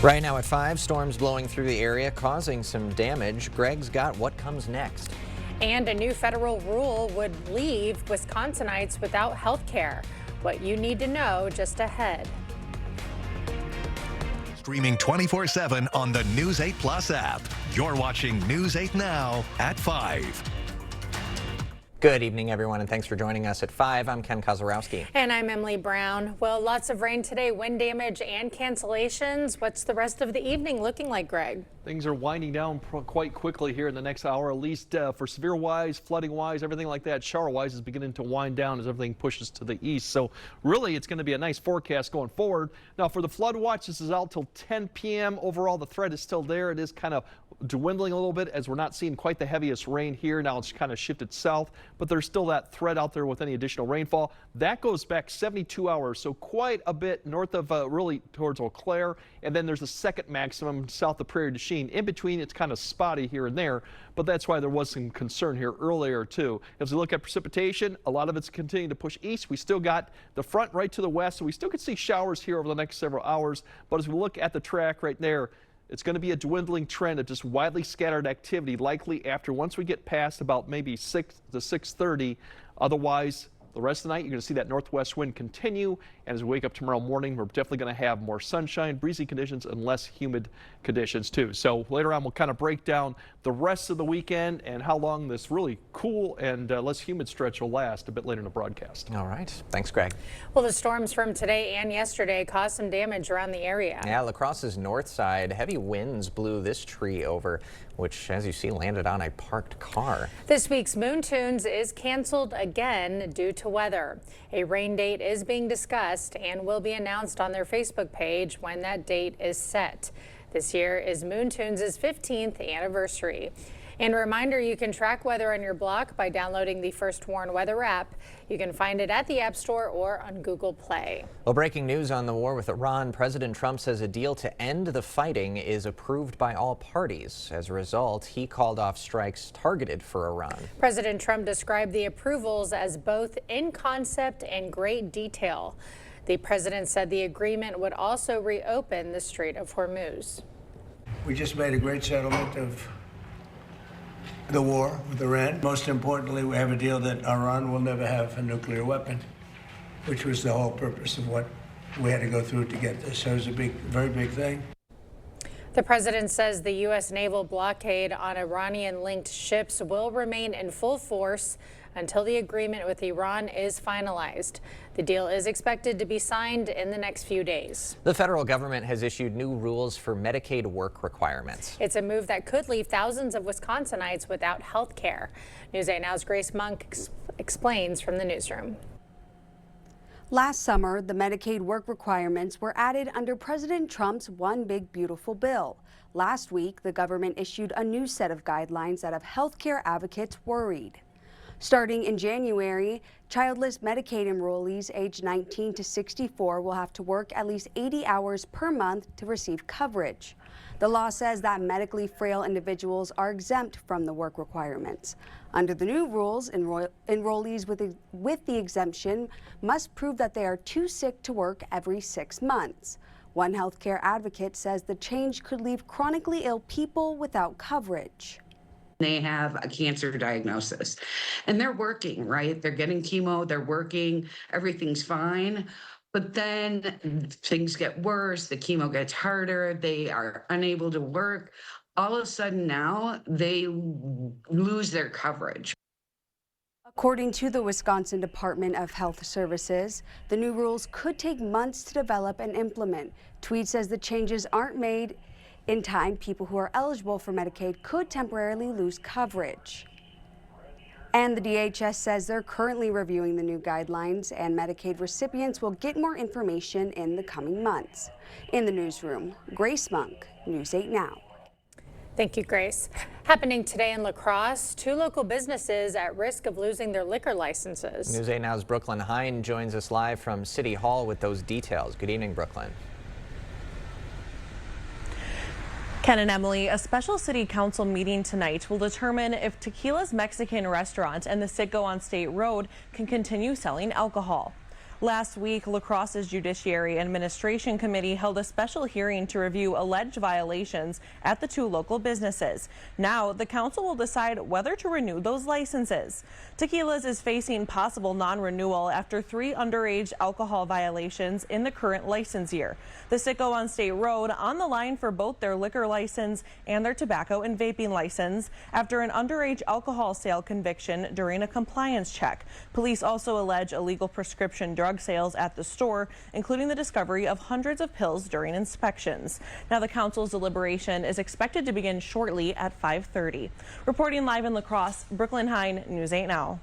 Right now at 5, storms blowing through the area causing some damage. Greg's got what comes next. And a new federal rule would leave Wisconsinites without health care. What you need to know just ahead. Streaming 24/7 on the News 8 Plus app. You're watching News 8 Now at 5. Good evening, everyone, and thanks for joining us at 5. I'm Ken Kozorowski. And I'm Emily Brown. Well, lots of rain today, wind damage and cancellations. What's the rest of the evening looking like, Greg? Things are winding down quite quickly here in the next hour, at least for severe wise, flooding wise, everything like that. Shower wise is beginning to wind down as everything pushes to the east. So really, it's going to be a nice forecast going forward. Now for the flood watch, this is out till 10 p.m. Overall, the threat is still there. It is kind of dwindling a little bit as we're not seeing quite the heaviest rain here. Now it's kind of shifted south, but there's still that threat out there with any additional rainfall. That goes back 72 hours, so quite a bit north of really towards Eau Claire. And then there's a second maximum south of Prairie du Chien. In between, it's kind of spotty here and there, but that's why there was some concern here earlier too. As we look at precipitation, a lot of it's continuing to push east. We still got the front right to the west, so we still could see showers here over the next several hours. But as we look at the track right there, it's going to be a dwindling trend of just widely scattered activity, likely after once we get past about maybe 6 to 6:30. Otherwise, the rest of the night, you're going to see that northwest wind continue. And as we wake up tomorrow morning, we're definitely going to have more sunshine, breezy conditions, and less humid conditions, too. So later on, we'll kind of break down the rest of the weekend and how long this really cool and less humid stretch will last a bit later in the broadcast. All right. Thanks, Greg. Well, the storms from today and yesterday caused some damage around the area. Yeah, La Crosse's north side, heavy winds blew this tree over, which, as you see, landed on a parked car. This week's Moon Tunes is canceled again due to weather. A rain date is being discussed and will be announced on their Facebook page when that date is set. This year is Moon Tunes' 15th anniversary. And a reminder, you can track weather on your block by downloading the First Warn Weather app. You can find it at the App Store or on Google Play. Well, breaking news on the war with Iran. President Trump says a deal to end the fighting is approved by all parties. As a result, he called off strikes targeted for Iran. President Trump described the approvals as both in concept and great detail. The president said the agreement would also reopen the Strait of Hormuz. We just made a great settlement of the war with Iran. Most importantly, we have a deal that Iran will never have a nuclear weapon, which was the whole purpose of what we had to go through to get this. So it was a very big thing. The president says the U.S. naval blockade on Iranian-linked ships will remain in full force until the agreement with Iran is finalized. The deal is expected to be signed in the next few days. The federal government has issued new rules for Medicaid work requirements. It's a move that could leave thousands of Wisconsinites without health care. News 8 Now's Grace Monk explains from the newsroom. Last summer, the Medicaid work requirements were added under President Trump's One Big Beautiful Bill. Last week, the government issued a new set of guidelines that have healthcare advocates worried. Starting in January, childless Medicaid enrollees aged 19 to 64 will have to work at least 80 hours per month to receive coverage. The law says that medically frail individuals are exempt from the work requirements. Under the new rules, enrollees with the exemption must prove that they are too sick to work every 6 months. One healthcare advocate says the change could leave chronically ill people without coverage. They have a cancer diagnosis and they're working, right? They're getting chemo, they're working, everything's fine. But then things get worse, the chemo gets harder, they are unable to work. All of a sudden now they lose their coverage. According to the Wisconsin Department of Health Services, the new rules could take months to develop and implement. Tweed says the changes aren't made in time. People who are eligible for Medicaid could temporarily lose coverage. And the DHS says they're currently reviewing the new guidelines, and Medicaid recipients will get more information in the coming months. In the newsroom, Grace Monk, News 8 Now. Thank you, Grace. Happening today in La Crosse, 2 local businesses at risk of losing their liquor licenses. News 8 Now's Brooklyn Hine joins us live from City Hall with those details. Good evening, Brooklyn. Ken and Emily, a special city council meeting tonight will determine if Tequila's Mexican restaurant and the Citgo on State Road can continue selling alcohol. Last week, La Crosse's Judiciary and Administration Committee held a special hearing to review alleged violations at the two local businesses. Now, the council will decide whether to renew those licenses. Tequila's is facing possible non-renewal after 3 underage alcohol violations in the current license year. The Sicko on State Road on the line for both their liquor license and their tobacco and vaping license after an underage alcohol sale conviction during a compliance check. Police also allege illegal prescription drug sales at the store, including the discovery of hundreds of pills during inspections. Now, the council's deliberation is expected to begin shortly at 5:30. Reporting live in La Crosse, Brooklyn Hine, News 8 Now.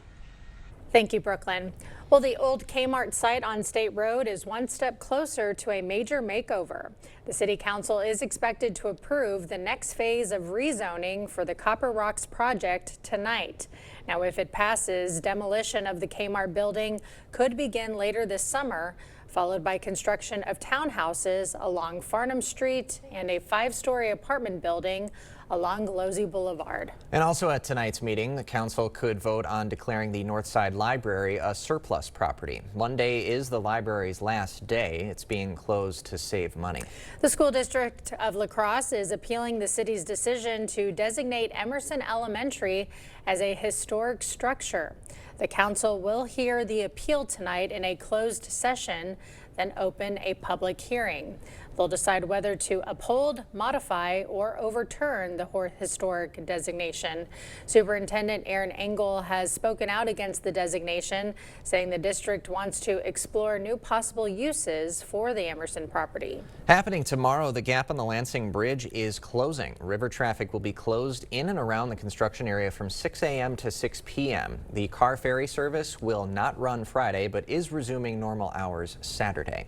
Thank you, Brooklyn. Well, the old Kmart site on State Road is one step closer to a major makeover. The City Council is expected to approve the next phase of rezoning for the Copper Rocks project tonight. Now, if it passes, demolition of the Kmart building could begin later this summer, followed by construction of townhouses along Farnham Street and a 5-story apartment building along Losey Boulevard. And also at tonight's meeting, the council could vote on declaring the Northside Library a surplus property. Monday is the library's last day. It's being closed to save money. The school district of La Crosse is appealing the city's decision to designate Emerson Elementary as a historic structure. The council will hear the appeal tonight in a closed session, then open a public hearing. They'll decide whether to uphold, modify, or overturn the historic designation. Superintendent Aaron Engel has spoken out against the designation, saying the district wants to explore new possible uses for the Emerson property. Happening tomorrow, the gap on the Lansing Bridge is closing. River traffic will be closed in and around the construction area from 6 a.m. to 6 p.m. The car ferry service will not run Friday, but is resuming normal hours Saturday.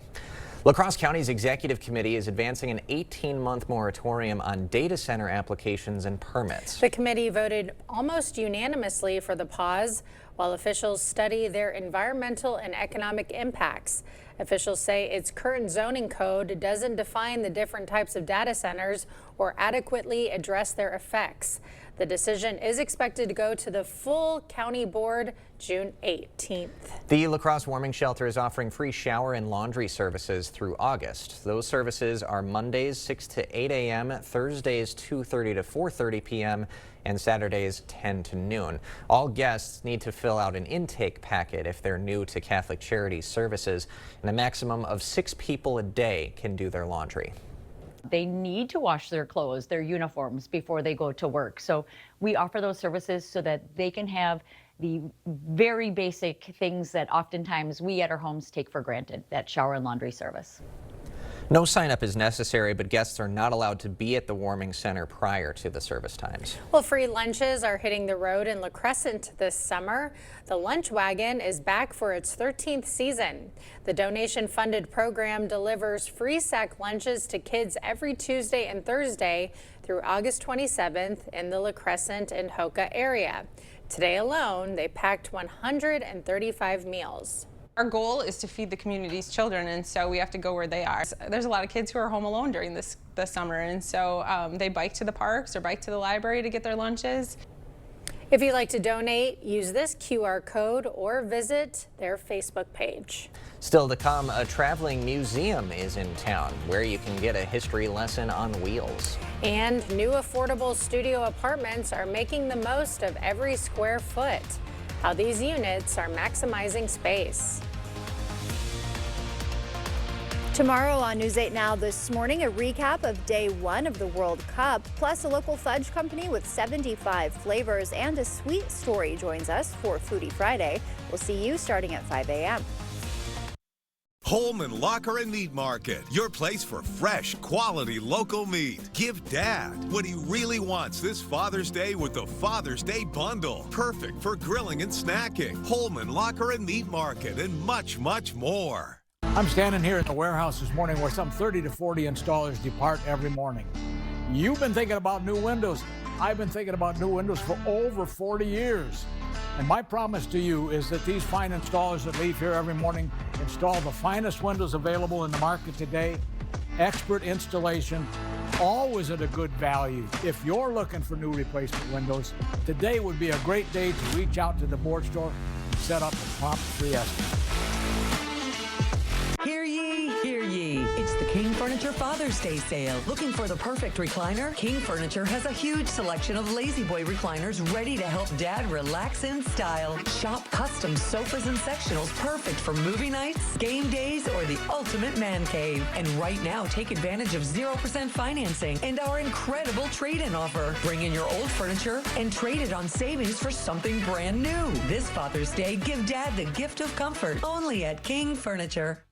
La Crosse County's Executive Committee is advancing an 18-month moratorium on data center applications and permits. The committee voted almost unanimously for the pause while officials study their environmental and economic impacts. Officials say its current zoning code doesn't define the different types of data centers or adequately address their effects. The decision is expected to go to the full county board June 18th. The La Crosse Warming Shelter is offering free shower and laundry services through August. Those services are Mondays 6 to 8 a.m., Thursdays 2:30 to 4:30 p.m., and Saturdays 10 to noon. All guests need to fill out an intake packet if they're new to Catholic Charities services, and a maximum of 6 people a day can do their laundry. They need to wash their clothes, their uniforms, before they go to work. So we offer those services so that they can have the very basic things that oftentimes we at our homes take for granted, that shower and laundry service. No sign-up is necessary, but guests are not allowed to be at the warming center prior to the service times. Well, free lunches are hitting the road in La Crescent this summer. The Lunch Wagon is back for its 13th season. The donation-funded program delivers free sack lunches to kids every Tuesday and Thursday through August 27th in the La Crescent and Hoka area. Today alone, they packed 135 meals. Our goal is to feed the community's children, and so we have to go where they are. There's a lot of kids who are home alone during this summer, and so they bike to the parks or bike to the library to get their lunches. If you'd like to donate, use this QR code or visit their Facebook page. Still to come, a traveling museum is in town where you can get a history lesson on wheels. And new affordable studio apartments are making the most of every square foot. How these units are maximizing space. Tomorrow on News 8 Now this morning, a recap of day 1 of the World Cup, plus a local fudge company with 75 flavors and a sweet story joins us for Foodie Friday. We'll see you starting at 5 a.m. Holman Locker and Meat Market, your place for fresh, quality, local meat. Give Dad what he really wants this Father's Day with the Father's Day Bundle. Perfect for grilling and snacking. Holman Locker and Meat Market and much, much more. I'm standing here at the warehouse this morning where some 30 to 40 installers depart every morning. You've been thinking about new windows. I've been thinking about new windows for over 40 years. And my promise to you is that these fine installers that leave here every morning install the finest windows available in the market today, expert installation, always at a good value. If you're looking for new replacement windows, today would be a great day to reach out to the board store and set up a prompt free estimate. King Furniture Father's Day sale. Looking for the perfect recliner? King Furniture has a huge selection of Lazy Boy recliners ready to help Dad relax in style. Shop custom sofas and sectionals perfect for movie nights, game days, or the ultimate man cave. And right now, take advantage of 0% financing and our incredible trade-in offer. Bring in your old furniture and trade it on savings for something brand new. This Father's Day, give Dad the gift of comfort only at King Furniture.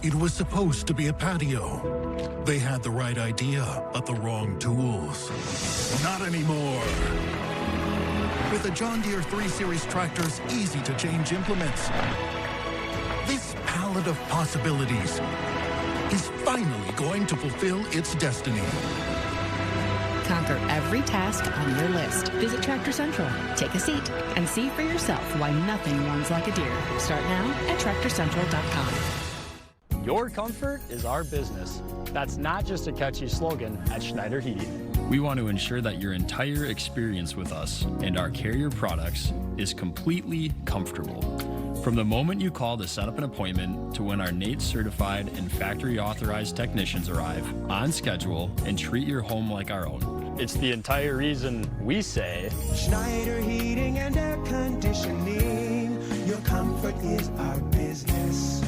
It was supposed to be a patio. They had the right idea, but the wrong tools. Not anymore. With the John Deere 3 Series tractor's easy-to-change implements, this palette of possibilities is finally going to fulfill its destiny. Conquer every task on your list. Visit Tractor Central, take a seat, and see for yourself why nothing runs like a Deere. Start now at TractorCentral.com. Your comfort is our business. That's not just a catchy slogan at Schneider Heating. We want to ensure that your entire experience with us and our Carrier products is completely comfortable. From the moment you call to set up an appointment to when our NATE certified and factory authorized technicians arrive on schedule and treat your home like our own. It's the entire reason we say Schneider Heating and Air Conditioning. Your comfort is our business.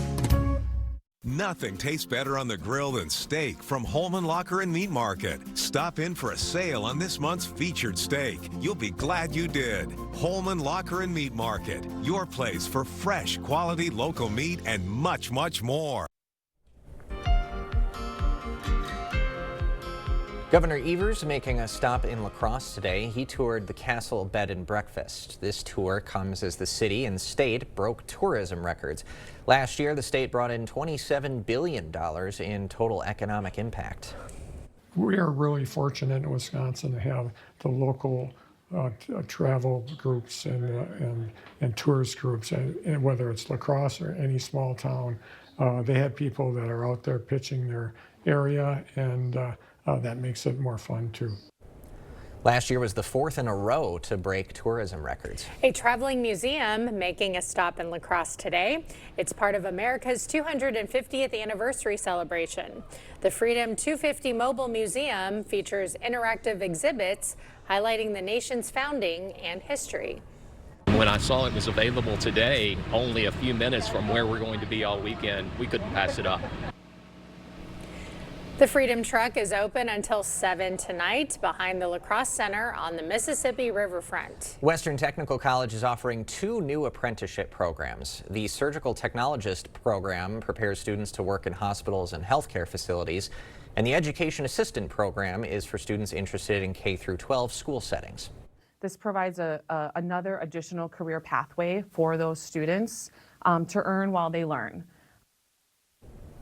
Nothing tastes better on the grill than steak from Holman Locker and Meat Market. Stop in for a sale on this month's featured steak. You'll be glad you did. Holman Locker and Meat Market, your place for fresh, quality local meat and much, much more. Governor Evers making a stop in La Crosse today. He toured the Castle Bed and Breakfast. This tour comes as the city and state broke tourism records. Last year, the state brought in $27 billion in total economic impact. We are really fortunate in Wisconsin to have the local travel groups and tourist groups, and whether it's La Crosse or any small town, they have people that are out there pitching their area, and that makes it more fun too. Last year was the fourth in a row to break tourism records. A traveling museum making a stop in La Crosse today. It's part of America's 250th anniversary celebration. The Freedom 250 Mobile Museum features interactive exhibits highlighting the nation's founding and history. When I saw it was available today, only a few minutes from where we're going to be all weekend, we couldn't pass it up. The Freedom Truck is open until 7 tonight behind the La Crosse Center on the Mississippi Riverfront. Western Technical College is offering 2 new apprenticeship programs. The Surgical Technologist program prepares students to work in hospitals and healthcare facilities, and the Education Assistant program is for students interested in K-12 school settings. This provides another additional career pathway for those students to earn while they learn.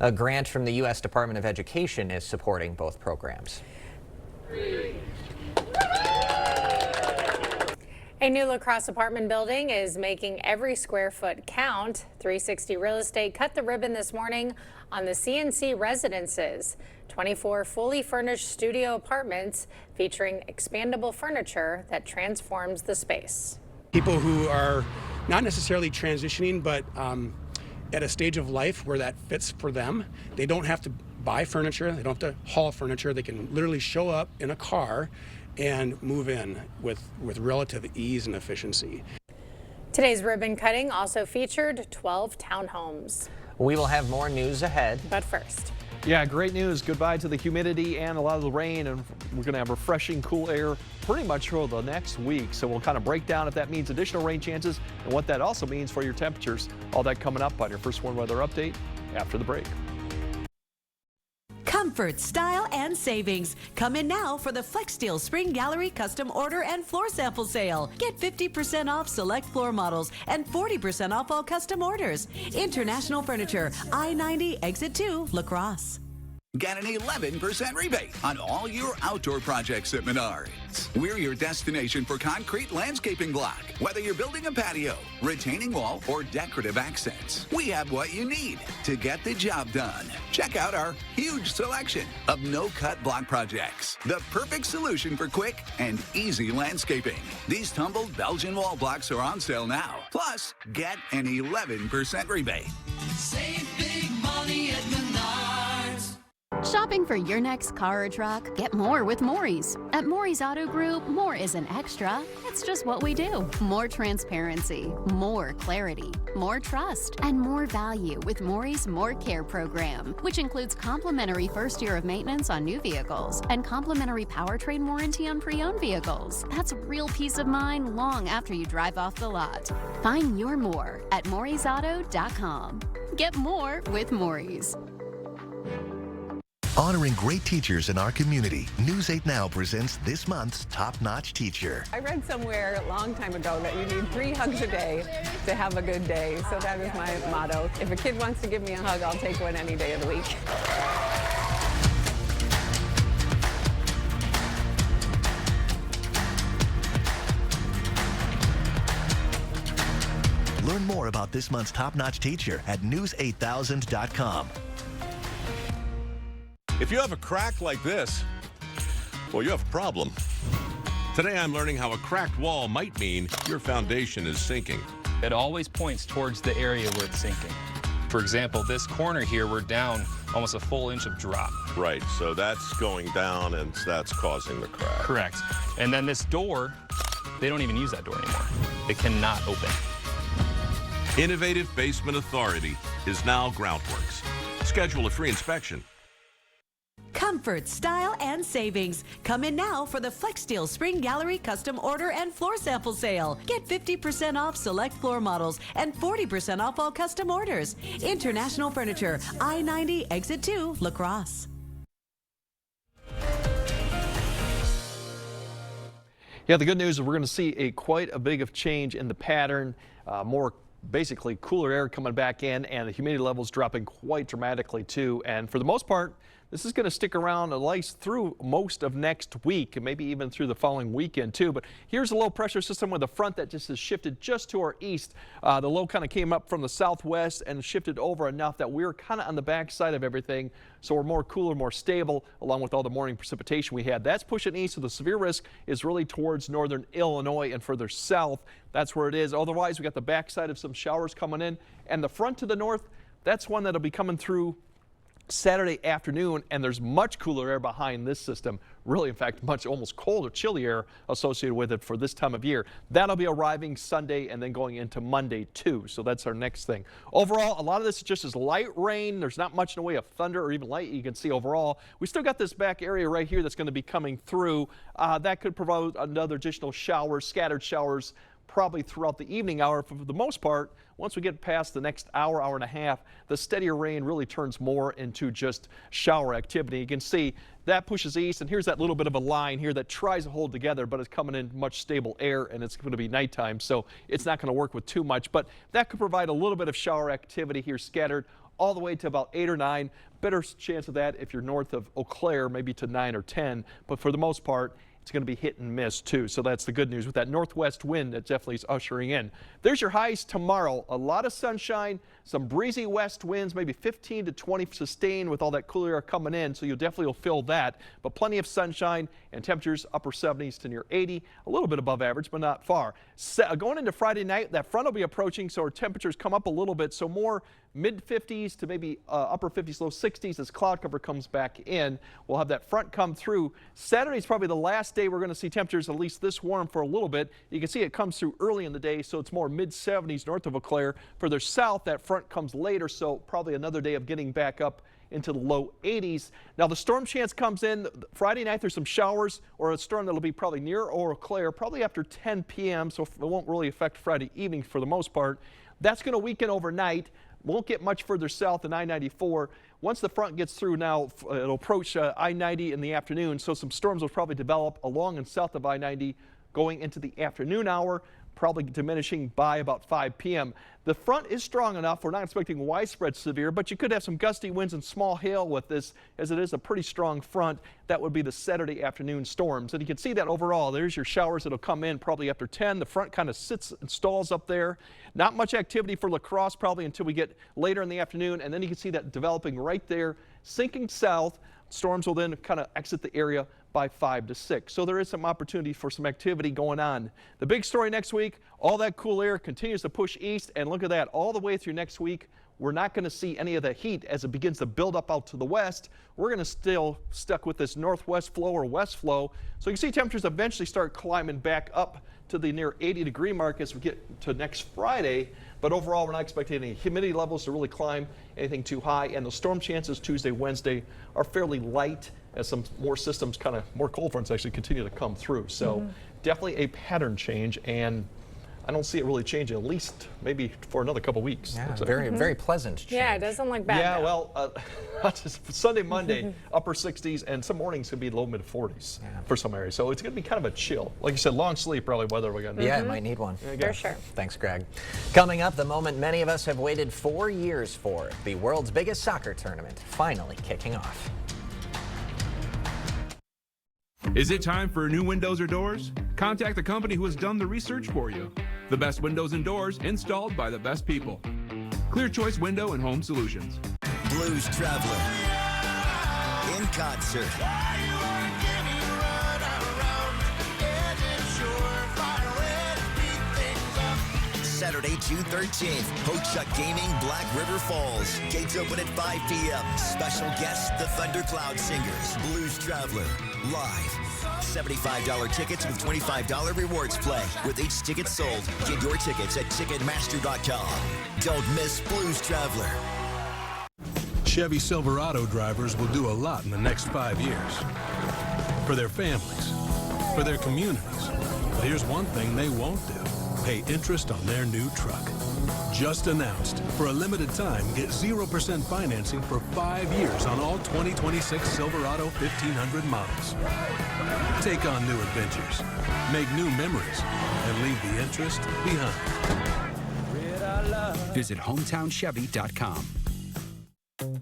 A grant from the U.S. Department of Education is supporting both programs. A new La Crosse apartment building is making every square foot count. 360 Real Estate cut the ribbon this morning on the CNC residences. 24 fully furnished studio apartments featuring expandable furniture that transforms the space. People who are not necessarily transitioning, but at a stage of life where that fits for them. They don't have to buy furniture, they don't have to haul furniture, they can literally show up in a car and move in with relative ease and efficiency. Today's ribbon cutting also featured 12 townhomes. We will have more news ahead. But first. Yeah, great news. Goodbye to the humidity and a lot of the rain, and we're going to have refreshing, cool air pretty much for the next week. So we'll kind of break down if that means additional rain chances and what that also means for your temperatures. All that coming up on your First Warn Weather Update after the break. Comfort, style, and savings. Come in now for the FlexSteel Spring Gallery Custom Order and Floor Sample Sale. Get 50% off select floor models and 40% off all custom orders. International Furniture, I-90, Exit 2, La Crosse. Get an 11% rebate on all your outdoor projects at Menards. We're your destination for concrete landscaping block. Whether you're building a patio, retaining wall, or decorative accents, we have what you need to get the job done. Check out our huge selection of no-cut block projects. The perfect solution for quick and easy landscaping. These tumbled Belgian wall blocks are on sale now. Plus, get an 11% rebate. Save big money at Menards. Shopping for your next car or truck? Get more with Maury's. At Maury's Auto Group, more isn't extra. It's just what we do. More transparency, more clarity, more trust, and more value with Maury's More Care program, which includes complimentary first year of maintenance on new vehicles and complimentary powertrain warranty on pre-owned vehicles. That's real peace of mind long after you drive off the lot. Find your more at Maury'sAuto.com. Get more with Maury's. Honoring great teachers in our community, News 8 Now presents this month's top-notch teacher. I read somewhere a long time ago that you need 3 hugs a day to have a good day. So that is my motto. If a kid wants to give me a hug, I'll take one any day of the week. Learn more about this month's top-notch teacher at news8000.com. If you have a crack like this, well, you have a problem. Today I'm learning how a cracked wall might mean your foundation is sinking. It always points towards the area where it's sinking. For example, this corner here, we're down almost a full inch of drop. Right, so that's going down and that's causing the crack. Correct. And then this door, they don't even use that door anymore. It cannot open. Innovative Basement Authority is now Groundworks. Schedule a free inspection. Comfort, style, and savings. Come in now for the FlexSteel Spring Gallery Custom Order and Floor Sample Sale. Get 50% off select floor models and 40% off all custom orders. International Furniture, I-90, Exit 2, La Crosse. Yeah, the good news is we're going to see quite a big of change in the pattern. More basically cooler air coming back in, and the humidity levels dropping quite dramatically too. And for the most part, this is going to stick around at least through most of next week and maybe even through the following weekend too. But here's a low pressure system with a front that just has shifted just to our east. The low kind of came up from the southwest and shifted over enough that we're kind of on the back side of everything. So we're more cooler, more stable, along with all the morning precipitation we had. That's pushing east, so the severe risk is really towards northern Illinois and further south. That's where it is. Otherwise, we got the backside of some showers coming in, and the front to the north, that's one that'll be coming through Saturday afternoon, and there's much cooler air behind this system. Really, in fact, much almost colder, chilly air associated with it for this time of year. That'll be arriving Sunday and then going into Monday too. So that's our next thing. Overall, a lot of this just is light rain. There's not much in the way of thunder or even light you can see overall. We still got this back area right here that's going to be coming through. That could provide another additional showers, scattered showers, probably throughout the evening hour. For the most part, once we get past the next hour, hour and a half, the steadier rain really turns more into just shower activity. You can see that pushes east, and here's that little bit of a line here that tries to hold together, but it's coming in much stable air, and it's going to be nighttime, so it's not going to work with too much. But that could provide a little bit of shower activity here scattered all the way to about 8 or 9. Better chance of that if you're north of Eau Claire, maybe to 9 or 10. But for the most part, it's going to be hit and miss too. So that's the good news with that northwest wind that definitely is ushering in. There's your highs tomorrow. A lot of sunshine, some breezy west winds, maybe 15 to 20 sustained with all that cooler air coming in. So you definitely will feel that. But plenty of sunshine and temperatures upper 70s to near 80, a little bit above average, but not far. Going into Friday night, that front will be approaching, so our temperatures come up a little bit. So more mid 50s to maybe upper 50s, low 60s as cloud cover comes back in. We'll have that front come through. Saturday is probably the last day we're going to see temperatures at least this warm for a little bit. You can see it comes through early in the day, so it's more mid 70s north of Eau Claire. Further south, that front comes later, so probably another day of getting back up into the low 80s. Now the storm chance comes in Friday night. There's some showers or a storm that'll be probably near Eau Claire, probably after 10 p.m. So it won't really affect Friday evening for the most part. That's going to weaken overnight. Won't get much further south than I-94. Once the front gets through now, it'll approach I-90 in the afternoon, so some storms will probably develop along and south of I-90 going into the afternoon hour, probably diminishing by about 5 p.m. The front is strong enough. We're not expecting widespread severe, but you could have some gusty winds and small hail with this, as it is a pretty strong front. That would be the Saturday afternoon storms. And you can see that overall. There's your showers that'll come in probably after 10. The front kind of sits and stalls up there. Not much activity for La Crosse probably until we get later in the afternoon. And then you can see that developing right there, sinking south. Storms will then kind of exit the area by 5 to 6. So there is some opportunity for some activity going on. The big story next week, all that cool air continues to push east, and look at that, all the way through next week, we're not going to see any of the heat as it begins to build up out to the west. We're going to still stuck with this northwest flow or west flow. So you can see temperatures eventually start climbing back up to the near 80-degree mark as we get to next Friday. But overall, we're not expecting any humidity levels to really climb anything too high. And the storm chances Tuesday, Wednesday are fairly light as some more systems, more cold fronts actually continue to come through. So definitely a pattern change, and I don't see it really changing, at least maybe for another couple weeks. Yeah, very pleasant change. Yeah, it doesn't look bad. Yeah, though. well, Sunday, Monday, upper 60s, and some mornings could be low mid 40s for some areas. So it's going to be kind of a chill. Like you said, long sleep probably weather we're going to Yeah, it might need one. For sure. Thanks, Greg. Coming up, the moment many of us have waited 4 years for, the world's biggest soccer tournament finally kicking off. Is it time for new windows or doors? Contact the company who has done the research for you. The best windows and doors installed by the best people. Clear Choice Window and Home Solutions. Blues Traveler in concert. Saturday, June 13th, Ho-Chuk Gaming, Black River Falls. Gates open at 5 p.m. Special guests, the Thundercloud Singers. Blues Traveler, live. $75 tickets with $25 rewards play. With each ticket sold, get your tickets at Ticketmaster.com. Don't miss Blues Traveler. Chevy Silverado drivers will do a lot in the next 5 years. For their families, for their communities. But here's one thing they won't do. Pay interest on their new truck. Just announced, for a limited time, get 0% financing for 5 years on all 2026 Silverado 1500 models. Take on new adventures, make new memories, and leave the interest behind. Visit HometownChevy.com.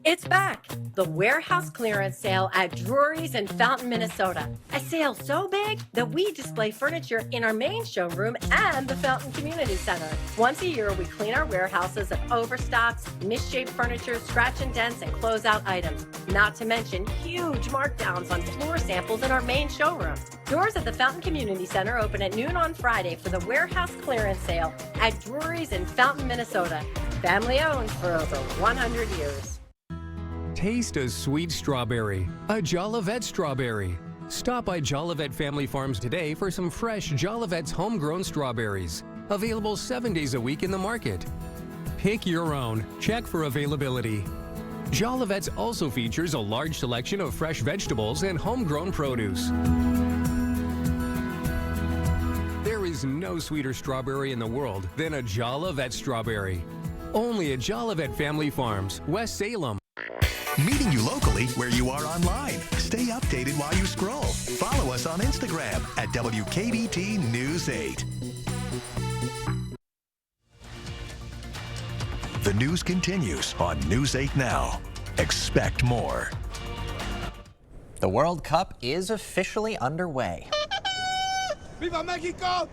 It's back! The warehouse clearance sale at Drury's in Fountain, Minnesota. A sale so big that we display furniture in our main showroom and the Fountain Community Center. Once a year, we clean our warehouses of overstocks, misshaped furniture, scratch and dents, and closeout items. Not to mention huge markdowns on floor samples in our main showroom. Doors at the Fountain Community Center open at noon on Friday for the warehouse clearance sale at Drury's in Fountain, Minnesota. Family owned for over 100 years. Taste a sweet strawberry, a Jolivet strawberry. Stop by Jolivet Family Farms today for some fresh Jolivet's homegrown strawberries. Available 7 days a week in the market. Pick your own. Check for availability. Jolivet's also features a large selection of fresh vegetables and homegrown produce. There is no sweeter strawberry in the world than a Jolivet strawberry. Only at Jolivet Family Farms, West Salem. Meeting you locally where you are online. Stay updated while you scroll. Follow us on Instagram at WKBT News 8. The news continues on News 8 Now. Expect more. The World Cup is officially underway. Viva Mexico!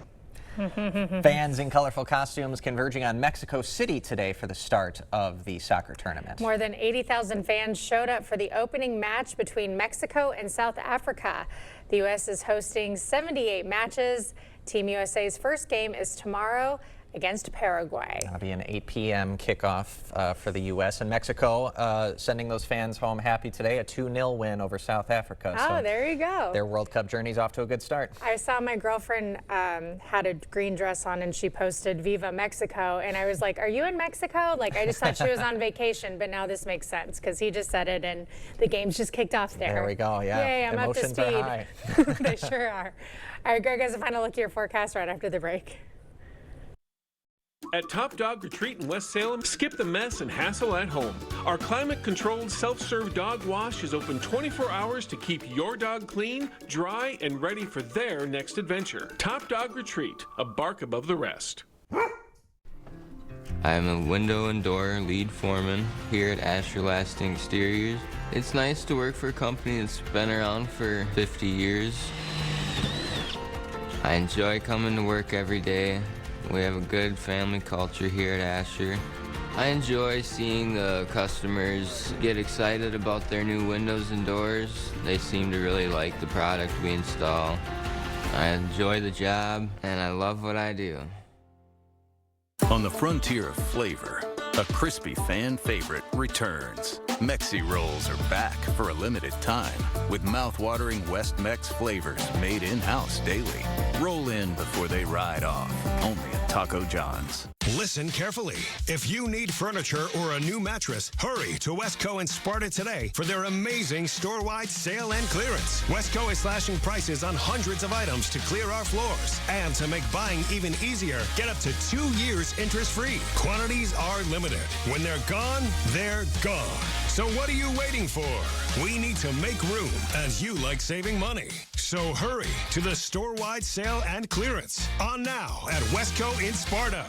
Fans in colorful costumes converging on Mexico City today for the start of the soccer tournament. More than 80,000 fans showed up for the opening match between Mexico and South Africa. The U.S. is hosting 78 matches. Team USA's first game is tomorrow against Paraguay. That'll be an 8 p.m. kickoff for the U.S. and Mexico sending those fans home happy today. A 2-0 win over South Africa. Oh, so there you go. Their World Cup journey's off to a good start. I saw my girlfriend had a green dress on and she posted Viva Mexico, and I was like, are you in Mexico? Like, I just thought she was on vacation, but now this makes sense because he just said it and the game's just kicked off there. There we go, yeah. Yay, I'm Emotions up to speed. are high. They sure are. All right, Greg has a final look at your forecast right after the break. At Top Dog Retreat in West Salem, skip the mess and hassle at home. Our climate-controlled self-serve dog wash is open 24 hours to keep your dog clean, dry, and ready for their next adventure. Top Dog Retreat, a bark above the rest. I'm a window and door lead foreman here at Asher Lasting Exteriors. It's nice to work for a company that's been around for 50 years. I enjoy coming to work every day. We have a good family culture here at Asher. I enjoy seeing the customers get excited about their new windows and doors. They seem to really like the product we install. I enjoy the job, and I love what I do. On the frontier of flavor, A crispy fan favorite returns. Mexi Rolls are back for a limited time with mouth-watering West Mex flavors made in-house daily. Roll in before they ride off. Only at Taco John's. Listen carefully. If you need furniture or a new mattress, hurry to Westco and Sparta today for their amazing store-wide sale and clearance. Westco is slashing prices on hundreds of items to clear our floors. And to make buying even easier, get up to 2 years interest-free. Quantities are limited. When they're gone, they're gone. So what are you waiting for? We need to make room, and you like saving money. So hurry to the store-wide sale and clearance. On now at Westco in Sparta.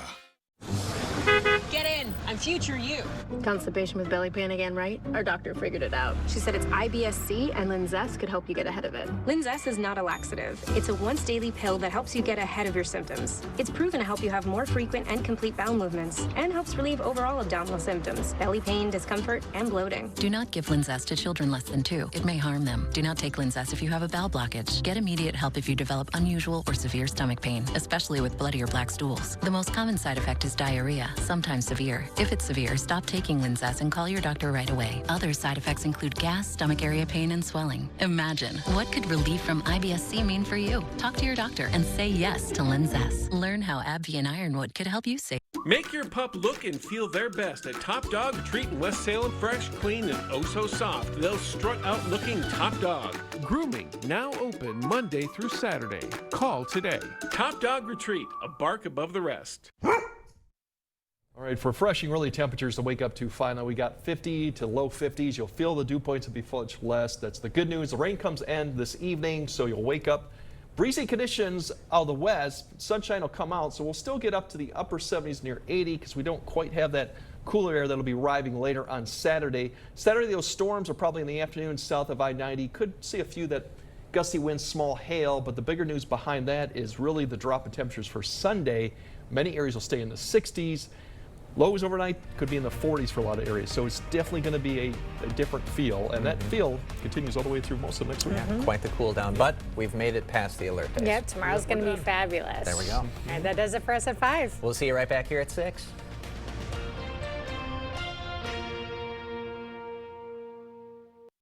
Get in. I'm future you. Constipation with belly pain again, right? Our doctor figured it out. She said it's IBS-C and Linzess could help you get ahead of it. Linzess is not a laxative. It's a once-daily pill that helps you get ahead of your symptoms. It's proven to help you have more frequent and complete bowel movements and helps relieve overall abdominal symptoms, belly pain, discomfort, and bloating. Do not give Linzess to children less than 2. It may harm them. Do not take Linzess if you have a bowel blockage. Get immediate help if you develop unusual or severe stomach pain, especially with bloody or black stools. The most common side effect is diarrhea, sometimes severe. If it's severe, stop taking Linzess and call your doctor right away. Other side effects include gas, stomach area pain, and swelling. Imagine, what could relief from IBS-C mean for you? Talk to your doctor and say yes to Linzess. Learn how AbbVie and Ironwood could help you save. Make your pup look and feel their best at Top Dog Retreat in West Salem. Fresh, clean, and oh so soft. They'll strut out looking top dog. Grooming now open Monday through Saturday. Call today. Top Dog Retreat, a bark above the rest. All right, for refreshing early temperatures to wake up to finally, we got 50 to low 50s. You'll feel the dew points will be much less. That's the good news. The rain comes in this evening, so you'll wake up. Breezy conditions out of the west. Sunshine will come out, so we'll still get up to the upper 70s near 80 because we don't quite have that cooler air that'll be arriving later on Saturday. Saturday, those storms are probably in the afternoon south of I-90. Could see a few that gusty winds, small hail, but the bigger news behind that is really the drop in temperatures for Sunday. Many areas will stay in the 60s. Lows overnight could be in the 40s for a lot of areas, so it's definitely going to be a different feel, and that feel continues all the way through most of next week. Quite the cool down, but we've made it past the alert days. Yep, tomorrow's going to be fabulous. There we go. All right, that does it for us at 5. We'll see you right back here at 6.